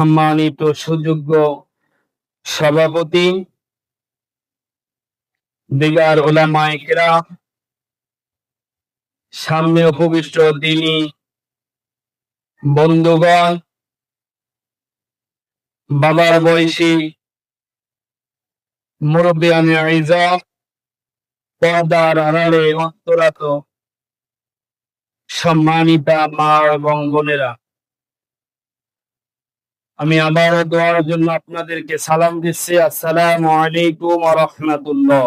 সম্মানিত সুযোগ্য সভাপতি, দিগার উলামায়ে কেরাম, সামনে উপবিষ্ট দিনী বন্ধুগণ, বাবার বয়সী মুরব্বিয়ানে ইজ্জত, পর্দার আড়ালে অন্তরাত সম্মানিতা মা এবং বোনেরা, আমি আবারও দোয়ার জন্য আপনাদেরকে সালাম দিচ্ছি। আসসালামু আলাইকুম ওয়া রাহমাতুল্লাহ।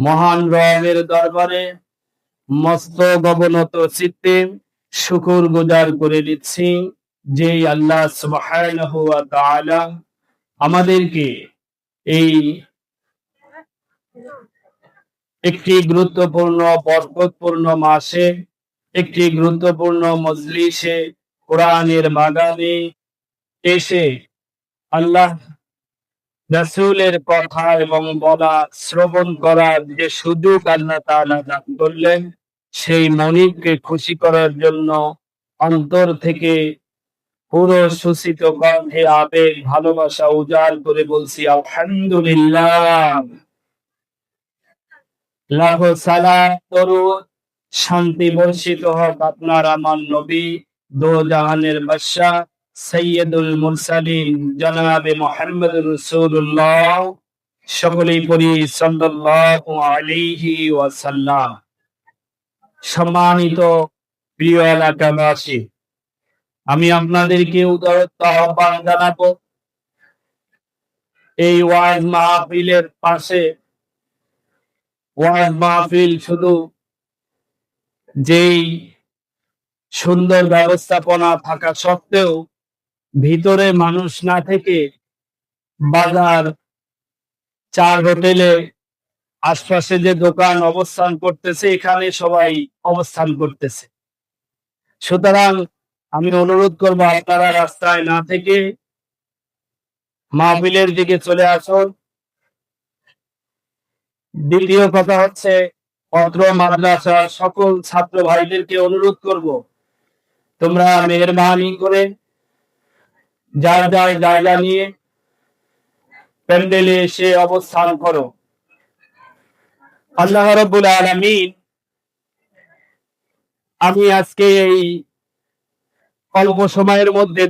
মহান রবের দরবারে মস্তক অবনত চিত্তে শুকর গুজার করে দিচ্ছি যে আল্লাহ সুবহানাহু ওয়া তাআলা আমাদেরকে এই একটি গুরুত্বপূর্ণ বরকতপূর্ণ মাসে, একটি গুরুত্বপূর্ণ মজলিসে কোরআনের বাগানে এসে আল্লাহ রাসূলের কথা এবং বলা শ্রবণ করার যে সুযোগ আল্লাহ তাআলা দান করলেন, সেই মনিবকে খুশি করার জন্য অন্তর থেকে পুরো সুসিত কণ্ঠে আবেগ ভালোবাসা উজাড় করে বলছি আলহামদুলিল্লাহ। লাখ সালাম দরুদ শান্তি বর্ষিত হোক আপনার আমার নবী দো জাহানের বাদশাহ সৈয়দুল মুরসালিন জনাবে মুহাম্মদুর রাসূলুল্লাহ, সকলেই পড়ি সাল্লাল্লাহু আলাইহি ওয়াসাল্লাম। সম্মানিত প্রিয় এলাকাবাসী, আমি আপনাদেরকে উদারত আহ্বান জানাবো, এই ওয়াজ মাহফিলের পাশে ওয়াজ মাহফিল শুধু যেই সুন্দর ব্যবস্থাপনা থাকা সত্ত্বেও ভিতরে মানুষ না থেকে বাজার, চার হোটেলে আশপাশে যে দোকান অবস্থান করতেছে, এখানে সবাই অবস্থান করতেছে। সুতরাং আমি অনুরোধ করবো আপনারা রাস্তায় না থেকে মাহফিলের দিকে চলে আসুন। দ্বিতীয় কথা হচ্ছে, পত্র মাদ্রাসার সকল ছাত্র ভাইদেরকে অনুরোধ করব, তোমরা মেহেরবানি করে যার যার জায়গা নিয়ে প্যান্ডেলে এসে অবস্থান করো। আল্লাহ রাব্বুল আলামিন আমি আজকে এই অল্প সময়ের মধ্যে